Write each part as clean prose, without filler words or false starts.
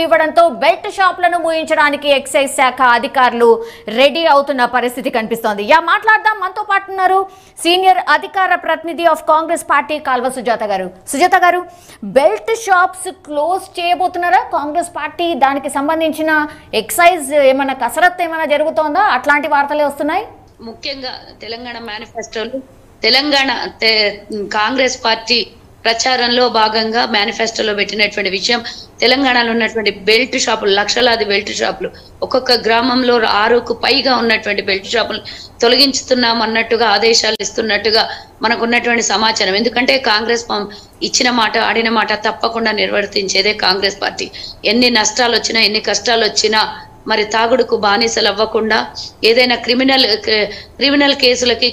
ఇవ్వడంతో belt షాపులను మూయించడానికి excise శాఖ అధికారులు రెడీ అవుతున్న పరిస్థితి కనిపిస్తోంది. మాట్లాడదాం. మనతో పాటు ఉన్నారు సీనియర్ అధికార ప్రతినిధి ఆఫ్ కాంగ్రెస్ పార్టీ కాల్వ సుజాత గారు. సుజాత గారు, బెల్ట్ షాప్స్ క్లోజ్ చేయబోతున్నారా కాంగ్రెస్ పార్టీ? దానికి సంబంధించిన ఎక్సైజ్ ఏమైనా కసరత్తు ఏమైనా జరుగుతోందా? అట్లాంటి వార్తలే వస్తున్నాయి. ముఖ్యంగా తెలంగాణ మేనిఫెస్టోలో తెలంగాణ కాంగ్రెస్ పార్టీ ప్రచారంలో భాగంగా మేనిఫెస్టోలో పెట్టినటువంటి విషయం, తెలంగాణలో ఉన్నటువంటి బెల్ట్ షాపులు, లక్షలాది బెల్ట్ షాపులు, ఒక్కొక్క గ్రామంలో 6కు పైగా ఉన్నటువంటి బెల్ట్ షాపులు తొలగించుతున్నాం అన్నట్టుగా ఆదేశాలు ఇస్తున్నట్టుగా మనకు ఉన్నటువంటి సమాచారం. ఎందుకంటే కాంగ్రెస్ ఇచ్చిన మాట, ఆడిన మాట తప్పకుండా నిర్వర్తించేదే కాంగ్రెస్ పార్టీ. ఎన్ని నష్టాలు వచ్చినా, ఎన్ని కష్టాలు వచ్చినా మరి తాగుడుకు బానిసలు అవ్వకుండా, ఏదైనా క్రిమినల్ కేసులకి,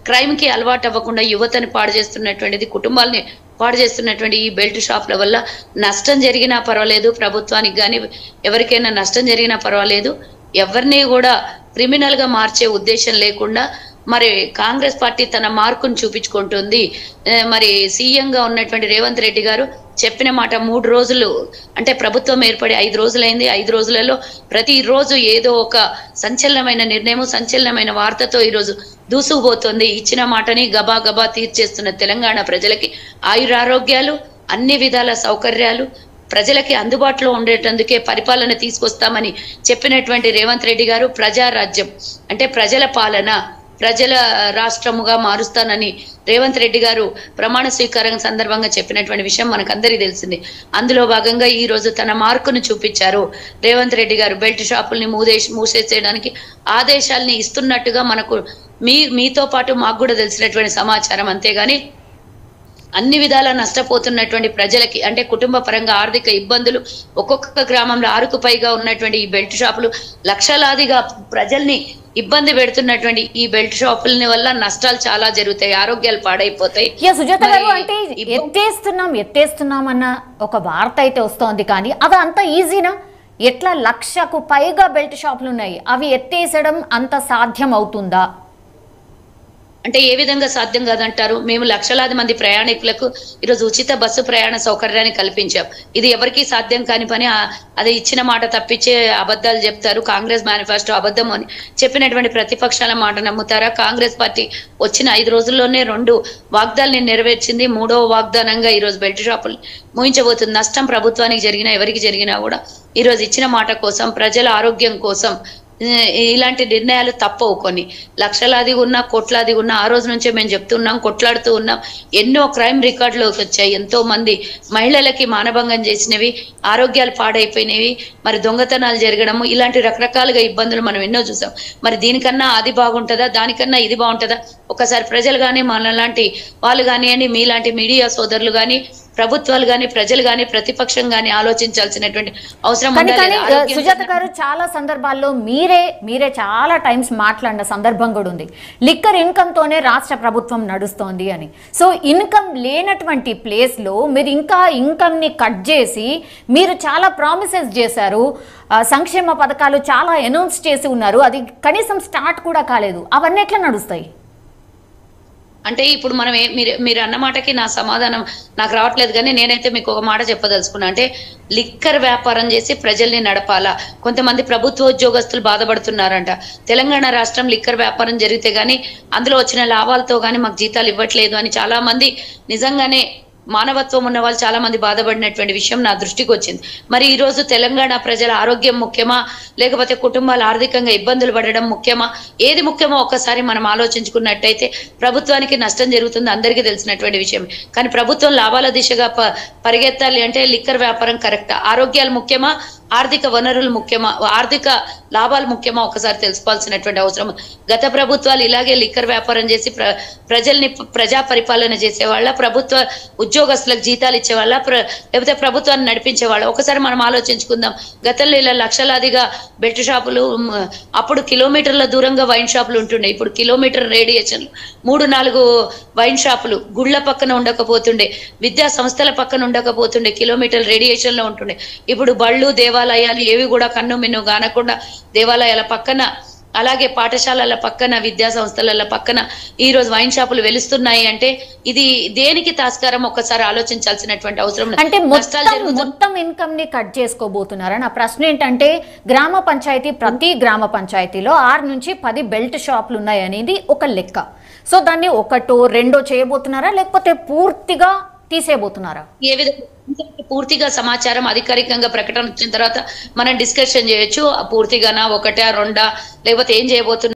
క్రైమ్ కి అలవాటు అవ్వకుండా యువతని పాడు చేస్తున్నటువంటిది, కుటుంబాలని పాడు చేస్తున్నటువంటి ఈ బెల్ట్ షాప్ల వల్ల నష్టం జరిగినా పర్వాలేదు, ప్రభుత్వానికి కానీ ఎవరికైనా నష్టం జరిగినా పర్వాలేదు, ఎవరిని కూడా క్రిమినల్ గా మార్చే ఉద్దేశం లేకుండా మరి కాంగ్రెస్ పార్టీ తన మార్కును చూపించుకుంటుంది. మరి సీఎంగా ఉన్నటువంటి రేవంత్ రెడ్డి గారు చెప్పిన మాట 3 రోజులు, అంటే ప్రభుత్వం ఏర్పడి 5 రోజులైంది. 5 రోజులలో ప్రతిరోజు ఏదో ఒక సంచలనమైన నిర్ణయం, సంచలనమైన వార్తతో ఈరోజు దూసుకుపోతుంది. ఇచ్చిన మాటని గబా గబా తీర్చేస్తున్న తెలంగాణ ప్రజలకి ఆయురారోగ్యాలు, అన్ని విధాల సౌకర్యాలు ప్రజలకి అందుబాటులో ఉండేటందుకే పరిపాలన తీసుకొస్తామని చెప్పినటువంటి రేవంత్ రెడ్డి గారు ప్రజారాజ్యం అంటే ప్రజల పాలన, ప్రజల రాష్ట్రముగా మారుస్తానని రేవంత్ రెడ్డి గారు ప్రమాణ స్వీకారం సందర్భంగా చెప్పినటువంటి విషయం మనకందరికీ తెలిసింది. అందులో భాగంగా ఈ రోజు తన మార్కును చూపించారు రేవంత్ రెడ్డి గారు. బెల్ట్ షాపుల్ని మూసేసేయడానికి ఆదేశాలని ఇస్తున్నట్టుగా మనకు మీతో పాటు మాకు కూడా తెలిసినటువంటి సమాచారం. అంతేగాని అన్ని విధాలా నష్టపోతున్నటువంటి ప్రజలకి, అంటే కుటుంబ పరంగా ఆర్థిక ఇబ్బందులు, ఒక్కొక్క గ్రామంలో 6కు పైగా ఉన్నటువంటి ఈ బెల్ట్ షాపులు లక్షలాదిగా ప్రజల్ని ఇబ్బంది పెడుతున్నటువంటి ఈ బెల్ట్ షాపుల వల్ల నష్టాలు చాలా జరుగుతాయి, ఆరోగ్యాలు పాడైపోతాయి. సుజాత గారు, అంటే ఎత్తేస్తున్నాం అన్న ఒక వార్త అయితే వస్తోంది, కానీ అది అంత ఈజీనా? ఎట్లా 1,00,000కు పైగా బెల్ట్ షాపులు ఉన్నాయి, అవి ఎత్తేసడం అంత సాధ్యం అవుతుందా? అంటే ఏ విధంగా సాధ్యం కాదంటారు? మేము లక్షలాది మంది ప్రయాణికులకు ఈరోజు ఉచిత బస్సు ప్రయాణ సౌకర్యాన్ని కల్పించాం. ఇది ఎవరికి సాధ్యం కాని పని. అది ఇచ్చిన మాట తప్పించే అబద్ధాలు చెప్తారు. కాంగ్రెస్ మేనిఫెస్టో అబద్ధం అని చెప్పినటువంటి ప్రతిపక్షాల మాట నమ్ముతారా? కాంగ్రెస్ పార్టీ వచ్చిన 5 రోజుల్లోనే 2 వాగ్దానాన్ని నెరవేర్చింది. 3వ వాగ్దానంగా ఈరోజు బెల్ట్ షాపులు ముగించబోతుంది. నష్టం ప్రభుత్వానికి జరిగినా, ఎవరికి జరిగినా కూడా ఈరోజు ఇచ్చిన మాట కోసం, ప్రజల ఆరోగ్యం కోసం ఇలాంటి నిర్ణయాలు తప్పవు. కొన్ని లక్షలాది ఉన్నా, కోట్లాది ఉన్నా, ఆ రోజు నుంచే మేము చెప్తున్నాం, కొట్లాడుతూ ఉన్నాం. ఎన్నో క్రైమ్ రికార్డులోకి వచ్చాయి. ఎంతో మంది మహిళలకి మానభంగం చేసినవి, ఆరోగ్యాలు పాడైపోయినవి, మరి దొంగతనాలు జరగడము, ఇలాంటి రకరకాలుగా ఇబ్బందులు మనం ఎన్నో చూసాం. మరి దీనికన్నా అది బాగుంటుందా, దానికన్నా ఇది బాగుంటుందా? ఒకసారి ప్రజలు కానీ, మనలాంటి వాళ్ళు కానివ్వండి, మీలాంటి మీడియా సోదరులు కానీ, ప్రభుత్వాలు కానీ, ప్రజలు కానీ, ప్రతిపక్షం కానీ ఆలోచించాల్సినటువంటి అవసరం ఉంది. సుజాత గారు, చాలా సందర్భాల్లో మీరే చాలా టైమ్స్ మాట్లాడిన సందర్భం కూడా ఉంది. లిక్కర్ ఇన్కమ్ తోనే రాష్ట్ర ప్రభుత్వం నడుస్తోంది అని. సో ఇన్కమ్ లేనటువంటి ప్లేస్ లో మీరు ఇంకా ఇన్కమ్ ని కట్ చేసి మీరు చాలా ప్రామిసెస్ చేశారు, సంక్షేమ పథకాలు చాలా అనౌన్స్ చేసి ఉన్నారు, అది కనీసం స్టార్ట్ కూడా కాలేదు. అవన్నీ ఎట్లా నడుస్తాయి? అంటే ఇప్పుడు మనం మీరు అన్న మాటకి నా సమాధానం నాకు రావట్లేదు, కానీ నేనైతే మీకు ఒక మాట చెప్పదలుచుకున్నా. అంటే లిక్కర్ వ్యాపారం చేసి ప్రజల్ని నడపాలా? కొంతమంది ప్రభుత్వ ఉద్యోగస్తులు బాధపడుతున్నారంట. తెలంగాణ రాష్ట్రం లిక్కర్ వ్యాపారం జరిగితే గానీ, అందులో వచ్చిన లాభాలతో కానీ మాకు జీతాలు ఇవ్వట్లేదు అని చాలా మంది, నిజంగానే మానవత్వం ఉన్న వాళ్ళు చాలా మంది బాధపడినటువంటి విషయం నా దృష్టికి వచ్చింది. మరి ఈ రోజు తెలంగాణ ప్రజల ఆరోగ్యం ముఖ్యమా, లేకపోతే కుటుంబాలు ఆర్థికంగా ఇబ్బందులు పడడం ముఖ్యమా? ఏది ముఖ్యమో ఒక్కసారి మనం ఆలోచించుకున్నట్టయితే ప్రభుత్వానికి నష్టం జరుగుతుంది, అందరికీ తెలిసినటువంటి విషయం. కానీ ప్రభుత్వం లాభాల దిశగా పరిగెత్తాలి అంటే లిక్కర్ వ్యాపారం కరెక్టా? ఆరోగ్యాలు ముఖ్యమా, ఆర్థిక వనరులు ముఖ్యమా, ఆర్థిక లాభాలు ముఖ్యమా? ఒకసారి తెలుసుకోవాల్సినటువంటి అవసరం. గత ప్రభుత్వాలు ఇలాగే లిక్కర్ వ్యాపారం చేసి ప్రజల్ని ప్రజా పరిపాలన చేసేవాళ్ళ, ప్రభుత్వ ఉద్యోగస్తులకు జీతాలు ఇచ్చేవాళ్ళ, లేకపోతే ప్రభుత్వాన్ని నడిపించేవాళ్ళ? ఒకసారి మనం ఆలోచించుకుందాం. గతంలో ఇలా లక్షలాదిగా బెల్ట్ షాపులు, అప్పుడు కిలోమీటర్ల దూరంగా వైన్ షాపులు ఉంటుండే, ఇప్పుడు కిలోమీటర్ రేడియేషన్ 3-4 వైన్ షాపులు గుళ్ళ పక్కన ఉండకపోతుండే, విద్యా సంస్థల పక్కన ఉండకపోతుండే, కిలోమీటర్ రేడియేషన్ లో ఉంటుండే. ఇప్పుడు బళ్ళు, దేవాలయాలు ఏవి కూడా కన్ను మిన్ను కానకుండా దేవాలయాల పక్కన అలాగే పాఠశాలల పక్కన విద్యా సంస్థల పక్కన ఈ రోజు వైన్ షాపులు వెలుస్తున్నాయి అంటే ఇది దేనికి తాస్కారం ఒక్కసారి ఆలోచించాల్సినటువంటి అవసరం ఉంది. అంటే మొత్తం ఇన్కమ్ ని కట్ చేసుకోబోతున్నారా? నా ప్రశ్న ఏంటంటే గ్రామ పంచాయతీ, ప్రతి గ్రామ పంచాయతీలో 6 నుంచి 10 బెల్ట్ షాపులు ఉన్నాయి అనేది ఒక లెక్క. సో దాన్ని ఒకటో రెండో చేయబోతున్నారా లేకపోతే పూర్తిగా తీసేయబోతున్నారా? ఏ విధంగా పూర్తిగా సమాచారం అధికారికంగా ప్రకటన వచ్చిన తర్వాత మనం డిస్కషన్ చేయొచ్చు. పూర్తిగానా, ఒకటా, రెండా, లేకపోతే ఏం చేయబోతున్నారు